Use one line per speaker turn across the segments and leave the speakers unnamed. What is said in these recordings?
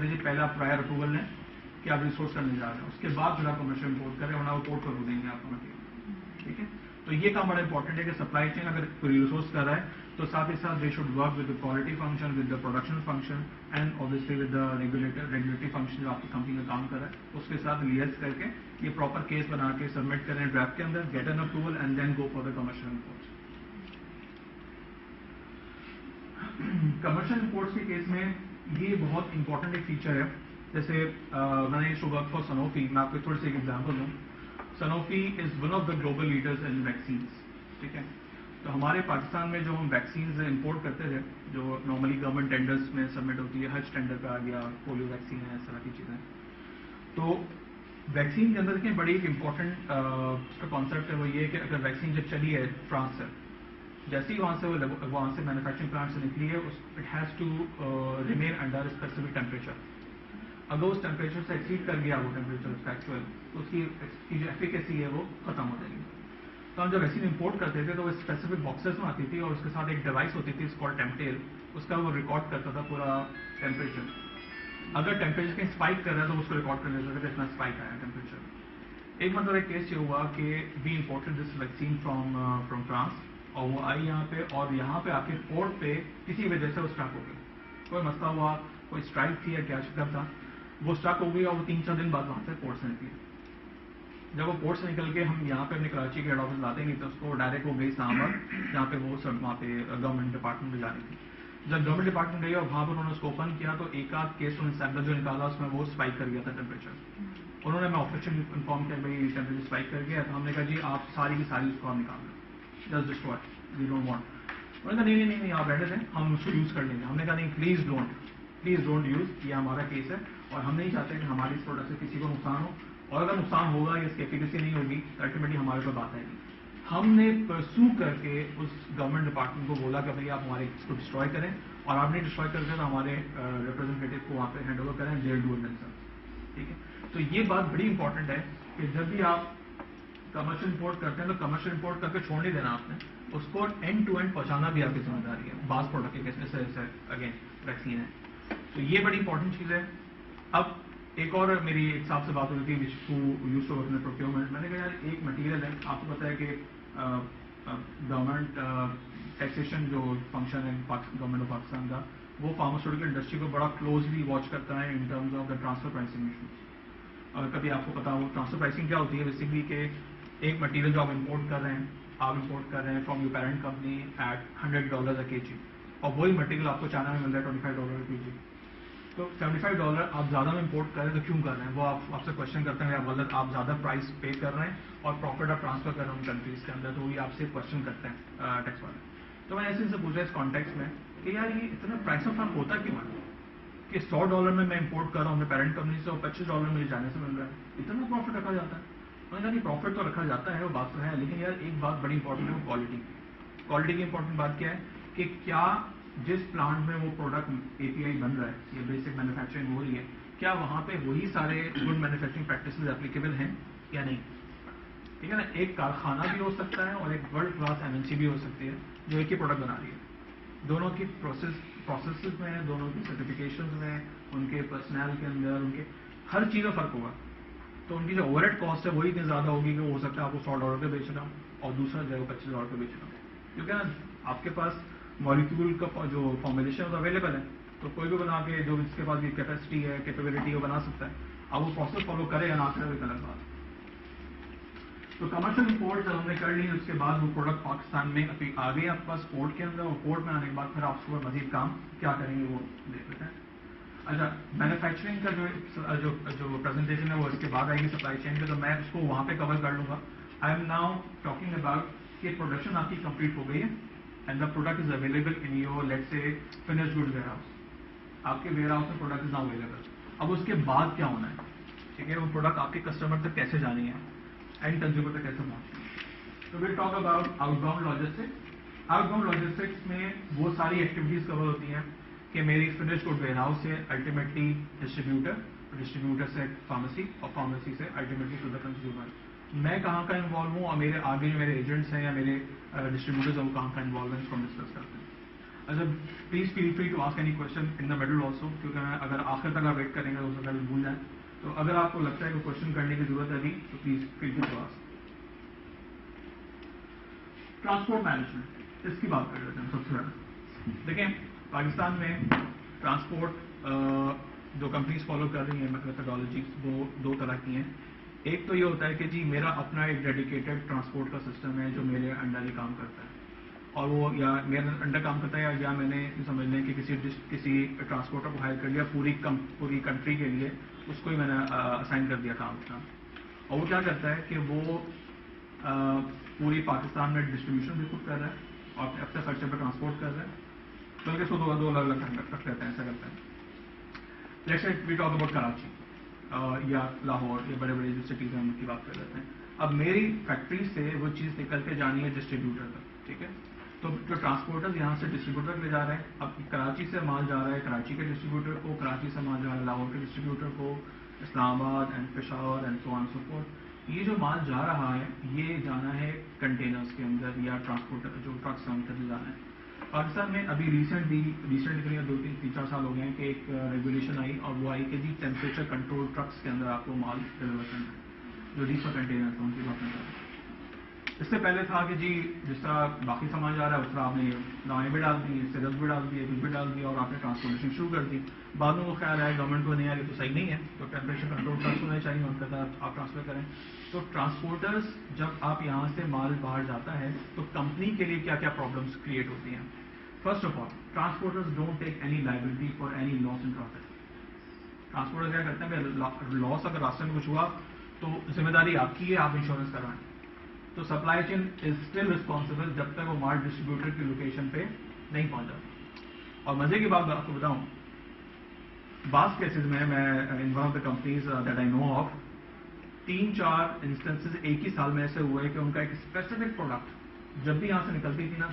कहते हैं जी पहले आप प्रायर अप्रूवल लें कि आप रिसोर्स करने जा रहे हैं, उसके बाद फिर आप कमर्शियल इंपोर्ट करें, वरना वो पोर्ट कर देंगे आपको मटेरियल। ठीक है, तो ये काम बड़ा इंपॉर्टेंट है कि सप्लाई चेन अगर कोई रिसोर्स कर रहा है तो साथ ही साथ they should work with the quality function, with the production function and obviously with the regulatory function जो आपकी कंपनी में काम कर रहा है उसके साथ लिएज करके ये प्रॉपर केस बना के सबमिट करें ड्राफ्ट के अंदर, get an approval and then go for the commercial imports. Commercial imports के केस में ये बहुत इंपॉर्टेंट एक फीचर है। जैसे मैंने used to work for Sanofi, मैं आपको थोड़ी सी एक एग्जांपल दूं। Sanofi is one of the global leaders in vaccines. ठीक है, तो हमारे पाकिस्तान में जो हम वैक्सीन्स इंपोर्ट करते थे जो नॉर्मली गवर्नमेंट टेंडर्स में सबमिट होती है, हज टेंडर पे आ गया, पोलियो वैक्सीन है, इस तरह की चीज़ें, तो वैक्सीन के अंदर देखिए बड़ी एक इंपॉर्टेंट उसका कॉन्सेप्ट है, वो ये कि अगर वैक्सीन जब चली है फ्रांस से, जैसे ही वहाँ से मैन्युफैक्चरिंग प्लांट से निकली है, it has to remain under specific temperature. अगर उस टेम्परेचर से एक्सीड कर गया वो टेम्परेचर फैक्चुअल, तो उसकी जो एफिकेसी है वो खत्म हो जाएगी। तो हम जब वैक्सीन इंपोर्ट करते थे तो वो स्पेसिफिक बॉक्सेस में आती थी और उसके साथ एक डिवाइस होती थी कॉल्ड टेम्पटेल, उसका वो रिकॉर्ड करता था पूरा टेम्परेचर। अगर टेम्परेचर कहीं स्पाइक कर रहा है तो उसको रिकॉर्ड कर लेता था कि इतना स्पाइक आया टेम्परेचर। एक मतलब एक केस ये हुआ कि we imported this vaccine from France और वो आई यहाँ पे, और यहाँ पे आके पोर्ट पे किसी वजह से वो स्टक हो गई, कोई मसला हुआ, कोई स्ट्राइक थी या क्या चक्कर था, वो स्टक हो गई और वो 3-4 दिन बाद वहाँ से पोर्ट से निकली। जब वो पोर्ट से निकल के हम यहाँ पे अपने कराची के हेड ऑफिस लाते नहीं तो उसको डायरेक्ट हो गई इस्लामाबाद, जहाँ पे वो सब वहाँ पे गवर्नमेंट डिपार्टमेंट में जानी थी। जब गवर्नमेंट डिपार्टमेंट गई और वहाँ पर उन्होंने उसको ओपन किया तो एक आध केस उन्होंने सैंपल जो निकाला उसमें वो स्पाइक कर गया था टेम्परेचर। उन्होंने मैं ऑफिशियल इन्फॉर्म किया भाई टेम्परेचर स्पाइक कर गया, तो हमने कहा जी आप सारी की सारी उसको आप निकाल लें, just destroy, we don't want. उन्होंने कहा नहीं आप रहने दें, हम उसको यूज़ कर लेंगे। हमने कहा नहीं प्लीज़ डोंट यूज़, ये हमारा केस है और हम नहीं चाहते कि हमारी इस प्रोडक्ट से किसी को नुकसान हो, और अगर नुकसान होगा या इसकी एफिकेसी नहीं होगी तो अल्टीमेटली हमारे पर बात आएगी। हमने परसू करके उस गवर्नमेंट डिपार्टमेंट को बोला कि भाई आप हमारे इसको डिस्ट्रॉय करें, और आपने डिस्ट्रॉय करके तो हमारे रिप्रेजेंटेटिव को वहाँ पे हैंड ओवर करें, दे डू इट देमसेल्व्स। ठीक है, तो ये बात बड़ी इंपॉर्टेंट है कि जब भी आप कमर्शियल इंपोर्ट करते हैं तो कमर्शियल इंपोर्ट करके छोड़ नहीं देना आपने, उसको एंड टू एंड पहुँचाना भी आपकी जिम्मेदारी है। बास प्रोडक्ट के केस में अगेन वैक्सीन है, तो ये बड़ी इंपॉर्टेंट चीज़ है। अब एक और मेरी एक साहब से बात हो रही थी यूज टू वर्क प्रोक्योरमेंट। मैंने कहा यार एक मटेरियल है, आपको पता है कि गवर्नमेंट टैक्सेशन जो फंक्शन है गवर्नमेंट ऑफ पाकिस्तान का, वो फार्मास्यूटिकल इंडस्ट्री को बड़ा क्लोजली वॉच करता है in terms of the transfer pricing issues. और कभी आपको पता हो ट्रांसफर प्राइसिंग क्या होती है, बेसिकली कि एक मटेरियल जो आप इंपोर्ट कर रहे हैं, from your parent company at $100 a KG, और वही मटेरियल आपको चाइना में मिल रहा है $25 अ केजी। तो $75 आप ज़्यादा में इंपोर्ट करें तो क्यों कर रहे हैं, वो आपसे क्वेश्चन करते हैं, गलत आप ज़्यादा प्राइस पे कर रहे हैं और प्रॉफिट आप ट्रांसफर कर रहे हैं उन कंट्रीज के अंदर, तो वही आपसे क्वेश्चन करते हैं टैक्स वाले। तो मैं ऐसे पूछ रहा इस कॉन्टेक्स्ट में कि यार ये इतना प्राइस ऑफ फर्क होता क्यों है कि $100 में मैं इंपोर्ट कर रहा हूँ अपने पेरेंट कंपनी से और $25 मुझे जाने से मिल रहा है, इतना प्रॉफिट रखा जाता है। मैंने कहा नहीं प्रॉफिट तो रखा जाता है, वो बात तो है, लेकिन यार एक बात बड़ी इंपॉर्टेंट है, वो क्वालिटी की इंपॉर्टेंट बात क्या है कि क्या जिस प्लांट में वो प्रोडक्ट एपीआई बन रहा है या बेसिक मैन्युफैक्चरिंग हो रही है, क्या वहाँ पे वही सारे गुड मैन्युफैक्चरिंग प्रैक्टिसेस एप्लीकेबल हैं या नहीं। ठीक है ना, एक कारखाना भी हो सकता है और एक वर्ल्ड क्लास एमएनसी भी हो सकती है जो एक ही प्रोडक्ट बना रही है। दोनों की प्रोसेस में, दोनों की सर्टिफिकेशन में, उनके पर्सनल के अंदर, उनके हर चीज़ में फ़र्क होगा। तो उनकी जो ओवरहेड कॉस्ट है वही इतनी ज़्यादा होगी कि हो सकता है आपको $100 पे बेच रहा हूँ और दूसरा जो है $25 पे बेच रहा हूँ, क्योंकि ना आपके पास मॉलिक्यूल का जो फॉर्मुलेशन तो अवेलेबल है, तो कोई भी बना के जो इसके पास भी कैपेसिटी है, कैपेबिलिटी है, वो बना सकता है। अब वो प्रोसेस फॉलो करे या ना करे एक अलग बात। तो कमर्शियल इंपोर्ट जब हमने कर ली उसके बाद वो प्रोडक्ट पाकिस्तान में आ गए आपके पास पोर्ट के अंदर, और पोर्ट में आने के बाद फिर आप उसको मजीद काम क्या करेंगे वो देख लेते हैं। अच्छा, मैन्युफैक्चरिंग का जो प्रेजेंटेशन है वो इसके बाद आएगी सप्लाई चेन के, तो मैं उसको वहाँ पे कवर कर लूँगा। I am now talking about कि प्रोडक्शन आपकी कंप्लीट हो गई है and the product is available in your let's say finished good warehouse. आपके वेयर हाउस में प्रोडक्ट इज नाउ अवेलेबल। अब उसके बाद क्या होना है, ठीक है, वो प्रोडक्ट आपके कस्टमर तक कैसे जानी है, एंड कंज्यूमर तक कैसे पहुँचनी है। तो will talk about outbound logistics. Outbound logistics में वो सारी एक्टिविटीज कवर होती हैं कि मेरी फिनिश्ड गुड वेयर हाउस से अल्टीमेटली डिस्ट्रीब्यूटर से फार्मेसी, और फार्मेसी से अल्टीमेटली टू द कंज्यूमर। मैं कहाँ का इन्वॉल्व हूँ और मेरे आगे जो मेरे एजेंट्स हैं या मेरे डिस्ट्रीब्यूटर्स हैं वो कहाँ का इन्वॉल्व है, इसको हम डिस्कस करते हैं। अच्छा please feel free to ask any question in the middle also, क्योंकि मैं अगर आखिर तक आप वेट करेंगे तो हो सकता है भूल जाए, तो अगर आपको लगता है कि क्वेश्चन करने की जरूरत है अभी तो please feel free to ask. Transport management, इसकी बात कर लेते हैं सबसे पहले। देखें पाकिस्तान में ट्रांसपोर्ट जो कंपनीज फॉलो कर रही हैं मेथोडोलॉजी, वो दो तरह की हैं। एक तो ये होता है कि जी मेरा अपना एक डेडिकेटेड ट्रांसपोर्ट का सिस्टम है जो मेरे अंडर ही काम करता है, और वो या मेरे अंडर काम करता है या मैंने समझ लें कि किसी ट्रांसपोर्टर को हायर कर लिया पूरी कंट्री के लिए, उसको ही मैंने असाइन कर दिया काम का। और वो क्या करता है कि वो पूरी पाकिस्तान में डिस्ट्रीब्यूशन भी खुद कर रहा है और अपने खर्चे पर ट्रांसपोर्ट कर रहा है, बल्कि इसको दो अलग अलग रख लेते हैं, ऐसा करते हैं। Let's say we talk about Karachi या लाहौर या बड़े बड़े जो सिटीज़ हैं उनकी बात कर लेते हैं। अब मेरी फैक्ट्री से वो चीज़ निकल के जानी है डिस्ट्रीब्यूटर तक, ठीक है। तो जो ट्रांसपोर्टर्स यहाँ से डिस्ट्रीब्यूटर ले जा रहे हैं, अब कराची से माल जा रहा है कराची के डिस्ट्रीब्यूटर को, कराची से माल जा रहा है लाहौर के डिस्ट्रीब्यूटर को, Islamabad and Peshawar and so on so fourth. ये जो माल जा रहा है ये जाना है कंटेनर्स के अंदर या ट्रांसपोर्टर जो ट्रक्स हैं उनके अंदर जाना है। पाकिस्तान में अभी रिसेंटली 2-3-4 साल हो गए हैं कि एक रेगुलेशन आई, और वो आई कि जी टेम्परेचर कंट्रोल ट्रक्स के अंदर आपको माल डिलीवर करना है, जो डीपर कंटेनर है उनकी बात नहीं। इससे पहले था कि जी जिस तरह बाकी सामान जा रहा है उस तरह आपने दवाएं भी डाल दी, सिरप भी डाल दिए, कुछ भी डाल दिया और आपने ट्रांसपोर्टेशन शुरू कर दी। बाद में वो ख्याल आया गवर्नमेंट को नहीं आया, तो सही नहीं है, तो टेम्परेचर कंट्रोल ट्रक्स होने चाहिए, उनके साथ आप ट्रांसफर करें। तो ट्रांसपोर्टर्स जब आप यहाँ से माल बाहर जाता है तो कंपनी के लिए क्या क्या प्रॉब्लम्स क्रिएट होती हैं। First of all, transporters don't take any liability for any loss in transport. Transporter क्या करते हैं, लॉस अगर रास्ते में कुछ हुआ तो जिम्मेदारी आपकी है, आप इंश्योरेंस करवाएं। तो supply chain is still responsible जब तक वो माल डिस्ट्रीब्यूटर की लोकेशन पे नहीं पहुंचा। और मजे की बात आपको बताऊं, बास केसेस में मैं in one of the companies that I know of 3-4 instances एक ही साल में ऐसे हुए कि उनका एक स्पेसिफिक प्रोडक्ट जब भी यहाँ से निकलती थी ना,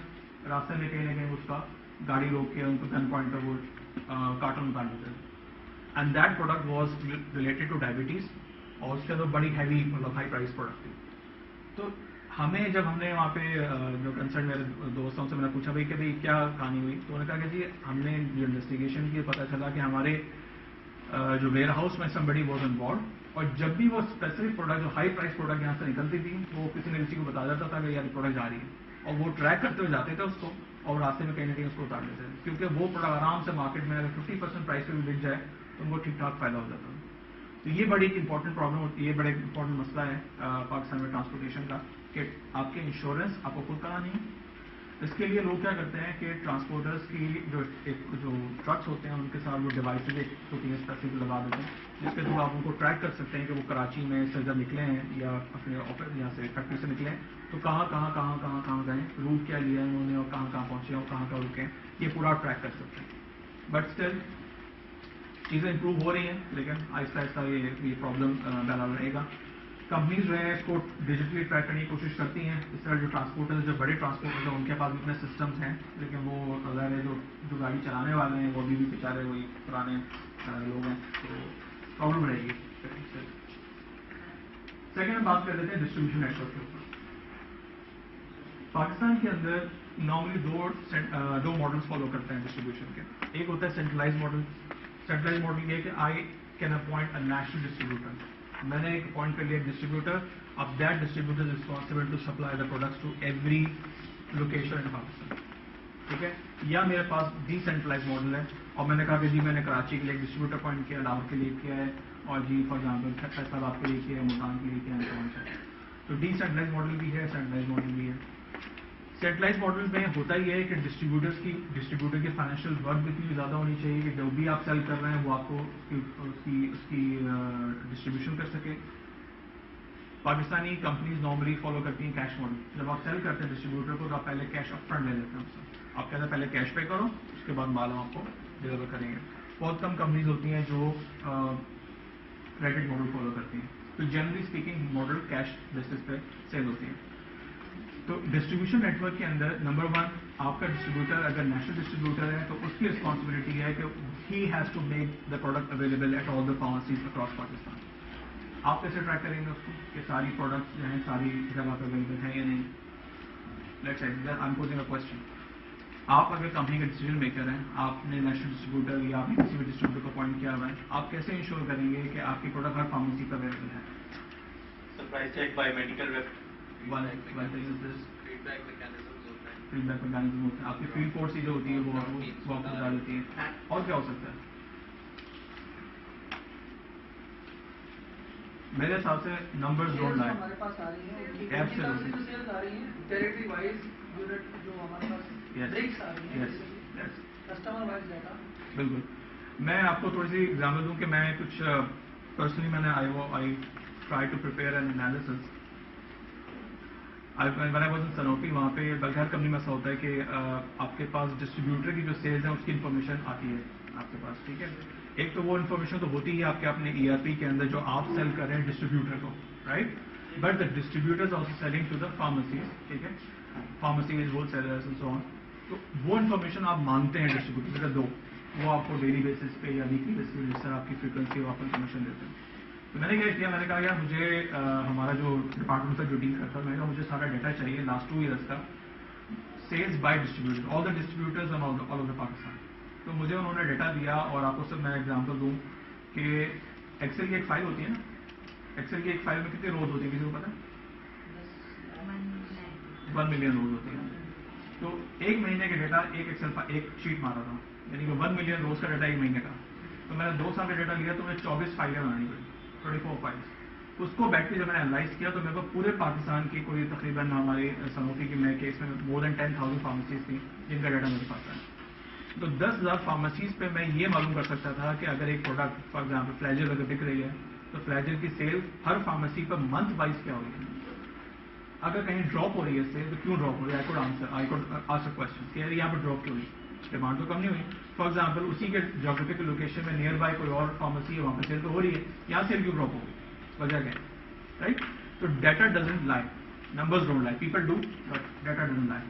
रास्ते में कहीं ना कहीं उसका गाड़ी रोक के उनको गन पॉइंट पर वो कार्टून उतार देते थे, and that product was related two diabetes, और उसके अंदर बड़ी हैवी मतलब हाई प्राइस प्रोडक्ट थी। तो हमें जब हमने वहाँ पे जो कंसर्न मेरे दोस्तों से मैंने पूछा भाई कि भाई क्या कहानी हुई, तो उन्होंने कहा कि जी हमने जो इन्वेस्टिगेशन की पता चला कि हमारे जो वेयर हाउस में समबडी वॉज इन्वॉल्व, और जब भी वो स्पेसिफिक प्रोडक्ट जो हाई प्राइस प्रोडक्ट यहाँ से निकलती थी वो किसी न किसी को बता जाता था कि यार प्रोडक्ट जा रही है, और वो ट्रैक करते हुए जाते थे उसको और रास्ते में कहीं ना कहीं उसको उतार लेते थे, क्योंकि वो प्रोडक्ट आराम से मार्केट में अगर 50% प्राइस पे भी बिक जाए तो उनको ठीक ठाक फायदा हो जाता था। तो ये बड़ी इंपॉर्टेंट प्रॉब्लम होती है, ये बड़े इंपॉर्टेंट मसला है पाकिस्तान में ट्रांसपोर्टेशन का, कि आपके इंश्योरेंस आपको खुद करानी है। इसके लिए लोग क्या करते हैं कि ट्रांसपोर्टर्स की जो ट्रक्स होते हैं उनके साथ वो डिवाइसेज एक होती है स्पेसिफिक लगा देते हैं, जिसके थ्रू आप उनको ट्रैक कर सकते हैं कि वो कराची में से जब निकले हैं या अपने ऑफिस यहाँ से फैक्ट्री से निकले हैं तो कहाँ गए, रूट क्या लिया है उन्होंने और कहाँ पहुँचे और कहाँ रुके हैं, ये पूरा ट्रैक कर सकते हैं। बट स्टिल चीज़ें इंप्रूव हो रही हैं, लेकिन आहिस्ता आहिस्ता ये प्रॉब्लम बना रहेगा। कंपनीज जो है इसको डिजिटली ट्रैक करने की कोशिश करती हैं। इस तरह जो ट्रांसपोर्टर्स जो बड़े ट्रांसपोर्टर्स हैं उनके पास भी अपने सिस्टम्स हैं, लेकिन वो अगर जो गाड़ी चलाने वाले हैं वो अभी भी बेचारे वही पुराने लोग हैं, तो प्रॉब्लम रहेगी। सेकेंड बात कर लेते हैं डिस्ट्रीब्यूशन नेटवर्क के ऊपर। पाकिस्तान के अंदर नॉर्मली दो मॉडल्स फॉलो करते हैं डिस्ट्रीब्यूशन के। एक होता है सेंट्रलाइज मॉडल। सेंट्रलाइज मॉडल ये कि I can appoint a national distributor, मैंने एक अपॉइंट कर लिया डिस्ट्रीब्यूटर, अब that distributor is responsible to supply the products to every location in Pakistan, ठीक है। या मेरे पास डिसेंट्रलाइज मॉडल है और मैंने कहा कि जी मैंने कराची के लिए एक डिस्ट्रीब्यूटर अपॉइंट किया, लाहौर के लिए किया है, और जी फॉर एग्जाम्पल फैसलाबाद के लिए किया है, मुल्तान के लिए किया है। तो डिसेंट्रलाइज मॉडल भी है, सेंट्रलाइज मॉडल भी है। सेंट्रलाइज मॉडल में होता ही है कि डिस्ट्रीब्यूटर की फाइनेंशियल वर्क भी इतनी ज़्यादा होनी चाहिए कि जो भी आप सेल कर रहे हैं वो आपको उसकी डिस्ट्रीब्यूशन कर सके। पाकिस्तानी कंपनीज नॉर्मली फॉलो करती हैं कैश मॉडल। जब आप सेल करते हैं डिस्ट्रीब्यूटर को तो आप पहले कैश अपफ्रंट ले लेते हैं उससे, आप कहते हैं पहले कैश पे करो उसके बाद माल हम आपको डिलीवर करेंगे। बहुत कम कंपनीज होती हैं जो क्रेडिट मॉडल फॉलो करती हैं, तो generally speaking model cash basis पे सेल होती है। तो डिस्ट्रीब्यूशन नेटवर्क के अंदर नंबर 1 आपका डिस्ट्रीब्यूटर अगर नेशनल डिस्ट्रीब्यूटर है तो उसकी रिस्पॉन्सिबिलिटी है कि he has to make the product available at all the pharmacies across Pakistan. आप कैसे ट्रैक करेंगे उसको कि सारी प्रोडक्ट्स जो हैं सारी जगह पर अवेलेबल है या नहीं। Let's say I am posing a question, आप अगर कंपनी का डिसीजन मेकर हैं, आपने नेशनल डिस्ट्रीब्यूटर या आपने किसी भी डिस्ट्रीब्यूटर को अपॉइंट किया हुआ है, आप कैसे इंश्योर करेंगे कि आपकी प्रोडक्ट हर फार्मेसी पर अवेलेबल है?
Supply check by medical rep.
Feedback mechanisms होता है.
फीडबैक मैकेनिज्म होता है, आपकी फील्ड फोर्स जो होती है वो आपको बता देती है. और क्या हो सकता है? मेरे हिसाब से नंबर्स डोंट लाई.
हमारे पास आ रही है,
Absolutely.
सेल्स आ रही है, टेरिटरी वाइज यूनिट जो हमारे पास
Yes.
ब्रेक्स आ रही
Yes.
है,
Yes.
Customer wise data.
बिल्कुल. मैं आपको थोड़ी सी एग्जाम्पल दूं कि मैं कुछ पर्सनली मैंने I try to prepare an analysis. When I was in Sanofi, वहाँ पे बल्कि हर कंपनी में ऐसा होता है कि आपके पास डिस्ट्रीब्यूटर की जो सेल्स है उसकी इन्फॉर्मेशन आती है आपके पास, ठीक है. एक तो वो इन्फॉर्मेशन तो होती ही आपके अपने ERP के अंदर जो आप सेल कर रहे हैं डिस्ट्रीब्यूटर को, right. But the distributors also selling to the pharmacies, ठीक है. Pharmacies, wholesalers and so on. तो वो इन्फॉर्मेशन आप मांगते हैं डिस्ट्रीब्यूटर से, दो वो आपको डेली बेसिस पे या वीकली बेसिस पे जिस तरह आपकी फ्रीक्वेंसी आपको इन्फॉर्मेशन देते हैं. तो मैंने क्या किया, मैंने कहा यार मुझे हमारा जो डिपार्टमेंट था जो डील करता है, मैंने कहा मुझे सारा डाटा चाहिए लास्ट 2 ईयर्स का, sales by distributor, all the distributors all over Pakistan. तो मुझे उन्होंने डाटा दिया और आपको सब मैं एग्जांपल दूं कि एक्सेल की एक फाइल होती है ना, एक्सेल की एक फाइल में कितनी रोज होती है किसी को पता है? 1 मिलियन रोज होती है. तो 1 महीने के डाटा एक शीट मारा था, यानी कि 1 मिलियन रोज का डाटा 1 महीने का. तो मैंने 2 साल का डाटा लिया तो मुझे 24 फाइलें बनानी पड़ी, 24 फाइल्स. उसको बैठ के जब मैंने एनालाइज किया तो मेरे को पूरे पाकिस्तान की कोई तकरीबन हमारी सनोफी की मैं केस में मोर देन 10,000 फार्मेसीज थी जिनका डाटा मेरे पास है. तो 10,000 फार्मेसीज पे मैं ये मालूम कर सकता था कि अगर एक प्रोडक्ट फॉर एग्जाम्पल फ्लैजल अगर बिक रही है तो फ्लैजल की सेल हर फार्मेसी पर मंथ वाइज क्या हो रही है. अगर कहीं ड्रॉप हो रही है सेल तो क्यों ड्रॉप हो रही है? I could ask a question कि यार यहाँ पर ड्रॉप क्यों हुई, डिमांड तो कम नहीं हुई. फॉर एग्जाम्पल उसी के जोग्राफिकल लोकेशन में नियर बाय कोई और फार्मेसी है, वहाँ पर सेल तो हो रही है, यहाँ सेल क्यों ड्रॉप हो गई, वजह क्या है, राइट. तो data doesn't lie, numbers don't lie, people do but data doesn't lie.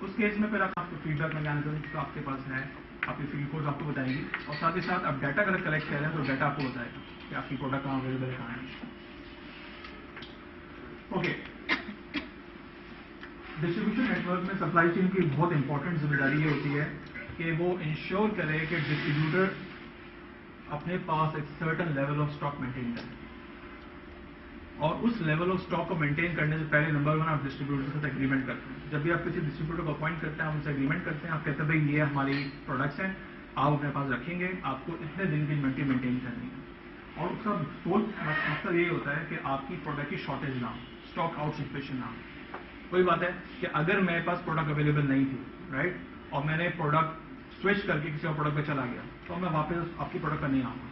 उस केस में फिर आपको फीडबैक मैकेनिज्म तो आपके पास है, आपकी फील्ड फोर्स आपको बताएगी और साथ ही साथ आप डाटा अगर कलेक्ट कर रहे हैं तो डाटा आपको बताएगा कि आपकी प्रोडक्ट कहाँ अवेलेबल है, कहाँ है. ओके. डिस्ट्रीब्यूशन नेटवर्क में सप्लाई चेन की बहुत इंपॉर्टेंट जिम्मेदारी ये होती है कि वो इंश्योर करे कि डिस्ट्रीब्यूटर अपने पास एक certain level of stock maintain करे. और उस लेवल ऑफ स्टॉक को मेंटेन करने से पहले नंबर 1 आप डिस्ट्रीब्यूटर के साथ एग्रीमेंट करते हैं. जब भी आप किसी डिस्ट्रीब्यूटर को अपॉइंट करते हैं आप उनसे एग्रीमेंट करते हैं, आप कहते हैं भाई ये हमारी प्रोडक्ट्स हैं, आप अपने पास रखेंगे, आपको इतने दिन की इन्वेंट्री मेंटेन करनी है. और उसका सोल मकसद यही होता है कि आपकी प्रोडक्ट की शॉर्टेज ना हो, स्टॉक आउट सिचुएशन ना हो. कोई बात है कि अगर मेरे पास प्रोडक्ट अवेलेबल नहीं थी, राइट, और मैंने प्रोडक्ट स्विच करके किसी और प्रोडक्ट पे चला गया तो मैं वापस आपकी प्रोडक्ट पर नहीं आऊँगा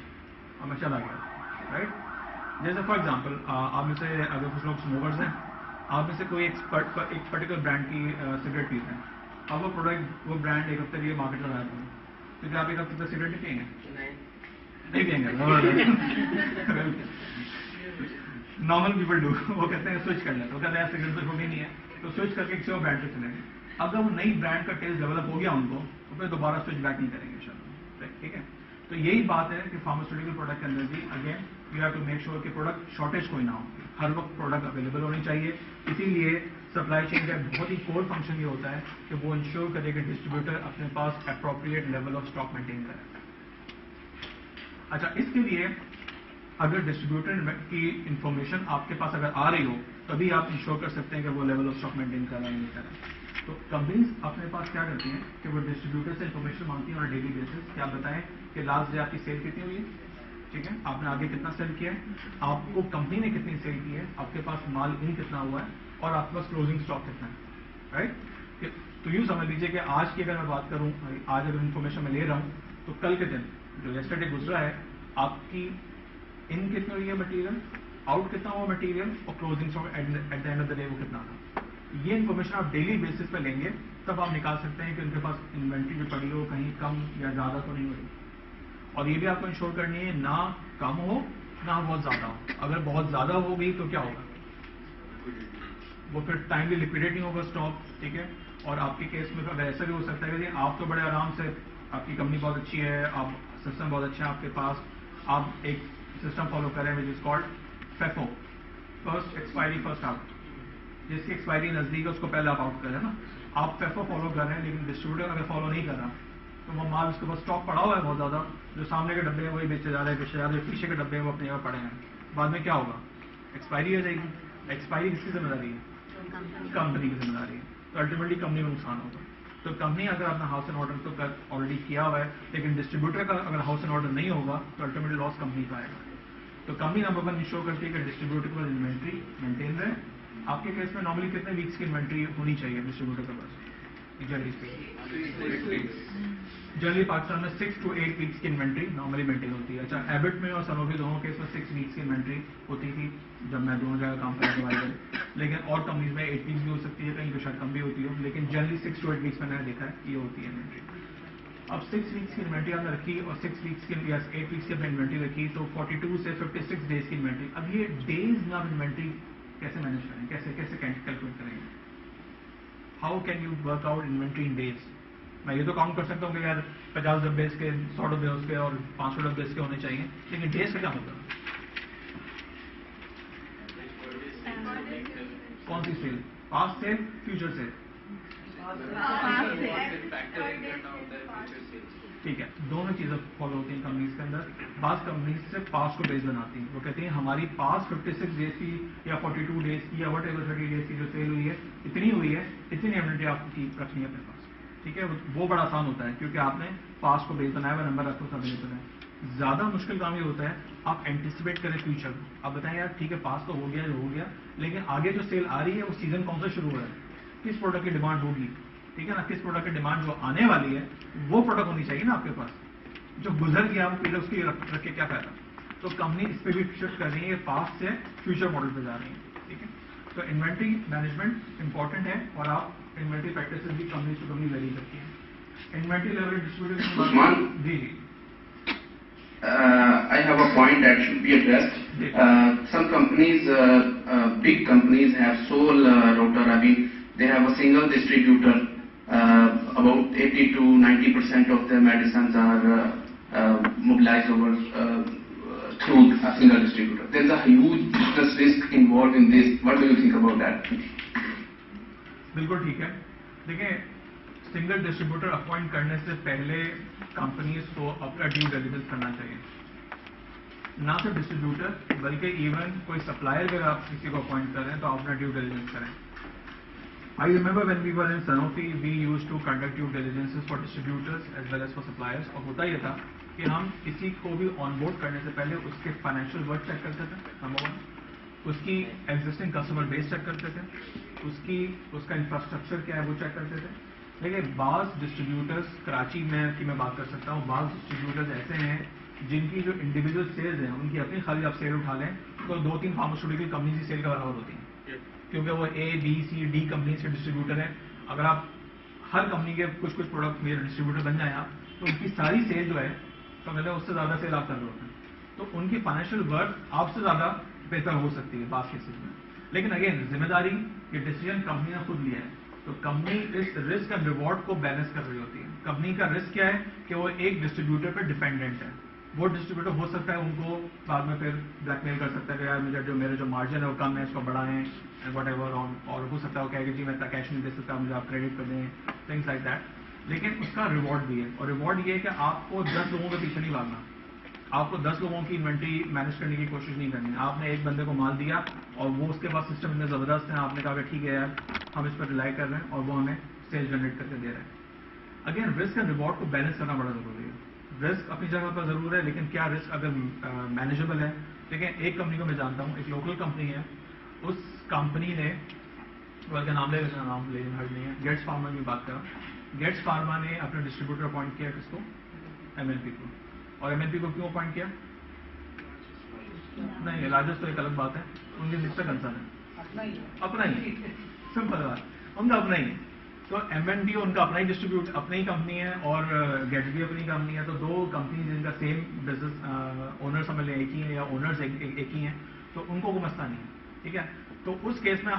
और मैं चला गया, राइट. जैसे फॉर एग्जांपल आप में से अगर कुछ लोग स्मोकर्स हैं, आप में से कोई एक पर्टिकुलर ब्रांड की सिगरेट पीते हैं, अब वो ब्रांड एक हफ्ते लिए मार्केट लगाया था, तो क्या आप एक हफ्ते तक सिगरेट नहीं पिएंगे? नहीं पिएंगे. नॉर्मल पीपल डू, वो कहते हैं स्विच कर लेते, वो कहते हैं सिगरेट तो छोटी नहीं है तो स्विच करके किसी और ब्रांड पे चलेंगे. अगर वो नई ब्रांड का टेस्ट डेवलप हो गया उनको तो फिर दोबारा स्विच बैक नहीं करेंगे शायद, ठीक है. तो यही बात है कि फार्मास्यूटिकल प्रोडक्ट के अंदर भी again you have to make sure कि प्रोडक्ट शॉर्टेज कोई ना हो, हर वक्त प्रोडक्ट अवेलेबल होनी चाहिए. इसीलिए सप्लाई चेन का बहुत ही कोर फंक्शन ये होता है कि वो इंश्योर करे कि डिस्ट्रीब्यूटर अपने पास appropriate level of stock maintain करे. अच्छा, इसके लिए अगर डिस्ट्रीब्यूटर की इंफॉर्मेशन आपके पास अगर आ रही हो तभी आप इंश्योर कर सकते हैं कि वो लेवल ऑफ स्टॉक मेंटेन कर रहा है नहीं कर रहा है. तो कंपनीज अपने पास क्या करती हैं कि वो डिस्ट्रीब्यूटर से इंफॉर्मेशन मांगती हैं ऑन डेली बेसिस कि आप बताएं कि लास्ट डे आपकी सेल कितनी हुई है, ठीक है, आपने आगे कितना सेल किया है, आपको कंपनी ने कितनी सेल की है, आपके पास माल इन कितना हुआ है और आपके पास क्लोजिंग स्टॉक कितना है, राइट. तो यूँ समझ लीजिए कि आज की अगर मैं बात करूँ, आज अगर इन्फॉर्मेशन मैं ले रहा हूँ तो कल के दिन जो येस्टरडे गुजरा है आपकी इन कितनी हुई है मटेरियल, आउट कितना हुआ मटेरियल और closing stock at the end of the day वो कितना था. ये इन्फॉर्मेशन आप डेली बेसिस पे लेंगे तब आप निकाल सकते हैं कि उनके पास इन्वेंट्री जो पड़ी हो कहीं कम या ज़्यादा तो नहीं हो रही. और ये भी आपको इंश्योर करनी है ना कम हो ना बहुत ज़्यादा हो. अगर बहुत ज़्यादा हो गई तो क्या होगा, वो फिर टाइमली लिक्विडेट नहीं होगा स्टॉक, ठीक है. और आपके केस में फिर ऐसा भी हो सकता है कि आप तो बड़े आराम से, आपकी कंपनी बहुत अच्छी है, आप सिस्टम बहुत अच्छा है आपके पास, आप एक सिस्टम फॉलो करें which is called FIFO, first expiry first out. जिसकी एक्सपायरी नजदीक है उसको पहले आप आउट करें ना. आप FIFO फॉलो कर रहे हैं लेकिन डिस्ट्रीब्यूटर अगर फॉलो नहीं कर रहा तो वो माल उसके पास स्टॉक पड़ा हुआ है बहुत ज़्यादा, जो सामने के डब्बे हैं वही बेचे जा रहे हैं, पीछे के डब्बे हैं वो अपने जगह पड़े हैं, बाद में क्या होगा, एक्सपायरी हो जाएगी। एक्सपायरी किसकी जिम्मेदारी है, कंपनी की जिम्मेदारी है, तो अल्टीमेटली कंपनी को नुकसान होगा। तो कंपनी अगर अपना हाउस एंड ऑर्डर तो ऑलरेडी किया हुआ है, लेकिन डिस्ट्रीब्यूटर का अगर हाउस एंड ऑर्डर नहीं होगा तो अल्टीमेटली लॉस कंपनी का आएगा। तो कंपनी नंबर 1 इंश्योर करती है कि डिस्ट्रीब्यूटर के पास इन्वेंट्री मेंटेन रहे। आपके केस में नॉर्मली कितने वीक्स की इन्वेंट्री होनी चाहिए डिस्ट्रीब्यूटर के पास, जनरली पाकिस्तान में 6 to 8 वीक्स की इन्वेंट्री नॉर्मली मेंटेन होती है। अच्छा, एबिट में और सनोफी दोनों केस में 6 वीक्स की इन्वेंट्री होती थी जब मैं दोनों जगह काम करने वाले थे, लेकिन और कंपनीज में 8 वीक्स भी हो सकती है, कहीं तो शायद कम भी होती हो, लेकिन जनरली 6 to 8 वीक्स मैंने देखा है ये होती है इन्वेंट्री। अब 6 वीक्स की इन्वेंट्री आपने रखी और 6 वीक्स की या 8 वीक्स की इन्वेंट्री रखी, तो 42 से 56 डेज की इन्वेंट्री। अब ये डेज में आप इन्वेंट्री कैसे मैनेज करें, कैसे कैलकुलेट करेंगे, how can you work out inventory in days. मैं ये तो काउंट कर सकता हूँ कि यार 50 डब्बे इसके, 100 डब्बे उसके और 500 डब्बे इसके होने चाहिए, लेकिन डेज का क्या मतलब, कौन सी sale, past sale, future sale, ठीक है, दोनों चीजें फॉलो होती हैं कंपनीज के अंदर। बास कंपनीज से पास्ट को बेस बनाती हैं, वो कहती हैं हमारी पास्ट 56 डेज की या 42 डेज की या वट एवर 30 डेज की जो सेल हुई है, इतनी हुई है, इतनी इन्वेंट्री आपकी रखनी है अपने पास, ठीक है। वो बड़ा आसान होता है क्योंकि आपने पास्ट को बेस बनाया हुआ, नंबर रखो, सब लेते हैं। ज्यादा मुश्किल काम ये होता है आप एंटिसिपेट करें फ्यूचर को, आप बताएं यार ठीक है पास्ट तो हो गया जो हो गया, लेकिन आगे जो सेल आ रही है वो सीजन कौन सा शुरू हो रहा है, किस प्रोडक्ट की डिमांड होगी, ठीक है ना, किस प्रोडक्ट की डिमांड जो आने वाली है वो प्रोडक्ट होनी चाहिए ना आपके पास, जो गुजर गया वो पहले उसकी रख के क्या फायदा। तो कंपनी इस पर भी शिफ्ट कर रही है, पास्ट से फ्यूचर मॉडल पे जा रही है, ठीक है। तो इन्वेंट्री मैनेजमेंट इंपॉर्टेंट है और आप इन्वेंट्री प्रैक्टिसेस भी कंपनी से कंपनी वेरी करती है। इन्वेंट्री लेवल डिस्ट्रीब्यूटर जी जी
I have a point that should be addressed. Some companies, big companies, have sole router. I mean, they have a single distributor. About 80 to 90% of their medicines are mobilized over through a single distributor. There is a huge business risk involved in this. What do you think about that?
बिल्कुल ठीक है। देखिए, single distributor appoint करने से पहले companies को अपना due diligence करना चाहिए, ना सिर्फ डिस्ट्रीब्यूटर बल्कि इवन कोई सप्लायर अगर आप किसी को अपॉइंट कर रहे हैं तो अपना ड्यू डिलिजेंस करें। I remember when we were in Sanofi, we used to conduct due diligences for distributors as well as for suppliers. और होता ये था कि हम किसी को भी ऑनबोर्ड करने से पहले उसके फाइनेंशियल वर्थ चेक करते थे, नंबर 1, उसकी एग्जिस्टिंग कस्टमर बेस चेक करते थे, उसका इंफ्रास्ट्रक्चर क्या है वो चेक करते थे। लेकिन बाज़ डिस्ट्रीब्यूटर्स, कराची में की मैं बात कर सकता हूँ, बाज़ डिस्ट्रीब्यूटर्स ऐसे हैं जिनकी जो इंडिविजुअल सेल्स हैं उनकी अपनी, खाली आप सेल उठा लें तो 2-3 फार्मास्यूटिकल कंपनीज की सेल का बराबर होती है, क्योंकि वो A, B, C, D companies के डिस्ट्रीब्यूटर हैं। अगर आप हर कंपनी के कुछ प्रोडक्ट मेरे डिस्ट्रीब्यूटर बन जाए आप, तो उनकी सारी सेल जो है तो मतलब उससे ज़्यादा सेल आप कर रहे होते हैं, तो उनकी फाइनेंशियल वर्थ आपसे ज़्यादा बेहतर हो सकती है बात केसेस में। लेकिन अगेन जिम्मेदारी, ये डिसीजन कंपनी ने खुद लिया है, तो कंपनी इस रिस्क एंड रिवॉर्ड को बैलेंस कर रही होती है। कंपनी का रिस्क क्या है कि वो एक डिस्ट्रीब्यूटर पर डिपेंडेंट है, वो डिस्ट्रीब्यूटर हो सकता है उनको बाद में फिर ब्लैकमेल कर सकता है कि यार मेरे जो मार्जिन है वो कम है, इसको बढ़ाएं वट एवर, और हो सकता है वो कहेगा जी मैं कैश नहीं दे सकता, मुझे आप क्रेडिट कर दें, थिंग्स लाइक दैट। लेकिन उसका रिवॉर्ड भी है, और रिवॉर्ड ये है कि आपको 10 लोगों के पीछे नहीं भागना, आपको 10 लोगों की इन्वेंट्री मैनेज करने की कोशिश नहीं करनी। आपने एक बंदे को माल दिया और वो उसके पास सिस्टम इतने ज़बरदस्त है, आपने कहा ठीक है यार हम इस पर रिलाई कर रहे हैं और वो हमें सेल जनरेट करके दे रहे हैं। अगेन रिस्क एंड रिवॉर्ड को बैलेंस करना बड़ा ज़रूरी है। रिस्क अपनी जगह पर ज़रूर है, लेकिन क्या रिस्क अगर मैनेजेबल है। देखिए, एक कंपनी को मैं जानता हूँ, एक लोकल कंपनी है, उस कंपनी ने, वर्ल्ड का नाम ले हर्ड नहीं है, गेट्स फार्मा की बात करें, गेट्स फार्मा ने अपना डिस्ट्रीब्यूटर अपॉइंट किया किसको, MNP को। और MNP को क्यों अपॉइंट किया? नहीं, लार्जेस्ट तो एक अलग बात है, उनके जिस पर कंसर्न है अपना ही, सिंपल बात, उनका अपना ही। तो MNP उनका अपना ही डिस्ट्रीब्यूट, अपनी ही कंपनी है, और गेट्स भी अपनी कंपनी है, तो दो कंपनी जिनका सेम बिजनेस ओनर समझ लें एक ही है या ओनर्स एक ही हैं, तो उनको कोई मसला नहीं है, ठीक है। तो उस केस में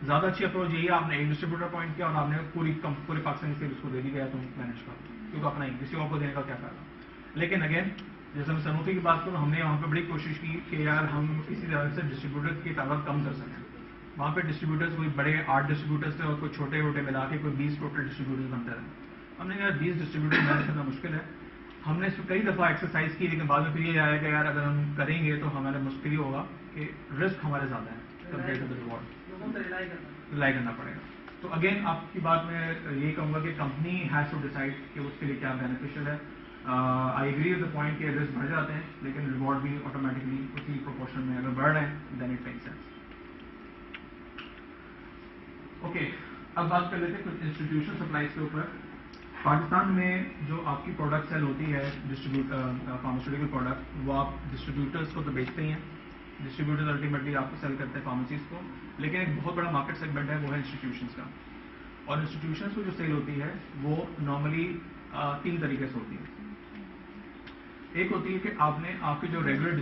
ज़्यादा अच्छी अप्रोच यही है, आपने एक डिस्ट्रीब्यूटर अपॉइंट किया और आपने पूरे पाकिस्तान से उसको दे दी गया, तुम मैनेज करो, क्योंकि अपना ही, किसी और को देने का क्या फायदा। लेकिन अगेन जैसे मैं सनोफी की बात करूँ, हमने वहाँ पर बड़ी कोशिश की कि यार हम किसी तरह से डिस्ट्रीब्यूटर की ताकत कम कर सकें, وہاں پہ ڈسٹریبیوٹرز کوئی بڑے 8 ڈسٹریبیوٹرز تھے اور کوئی چھوٹے موٹے ملا کے کوئی 20 ٹوٹل ڈسٹریبیوٹرز بنتے رہے. ہم نے کہا 20 ڈسٹریبیوٹر مینیج کرنا مشکل ہے. ہم نے اس کو کئی دفعہ ایکسرسائز کی, لیکن بعد میں پھر یہ آیا کہ یار اگر ہم کریں گے تو ہمارا مشکل ہی ہوگا کہ رسک ہمارے زیادہ ہے کمپیئر ٹو دا ریوارڈ.
لوگوں سے
رلائی کرنا پڑے گا. تو اگین آپ کی بات میں یہ کہوں گا کہ کمپنی ہیز ٹو ڈیسائڈ کہ اس کے لیے کیا بینیفیشیل ہے. I agree with the point کہ رسک بڑھ جاتے ہیں لیکن ریوارڈ بھی آٹومیٹکلی اسی پروپورشن میں اگر بڑھ رہے ہیں then it make sense. Okay, اب بات کر لیتے ہیں کچھ انسٹیٹیوشن سپلائیز کے اوپر. پاکستان میں جو آپ کی پروڈکٹ سیل ہوتی ہے فارماسیوٹیکل پروڈکٹ, وہ آپ ڈسٹریبیوٹرس کو تو بیچتے ہی ہیں. ڈسٹریبیوٹرز الٹیمیٹلی آپ کو سیل کرتے ہیں فارمیسیز کو, لیکن ایک بہت بڑا مارکیٹ سیگمنٹ ہے وہ ہے انسٹیٹیوشنس کا. اور انسٹیٹیوشنس کو جو سیل ہوتی ہے وہ نارملی 3 طریقے سے ہوتی ہے. ایک ہوتی ہے کہ آپ نے آپ کے جو ریگولر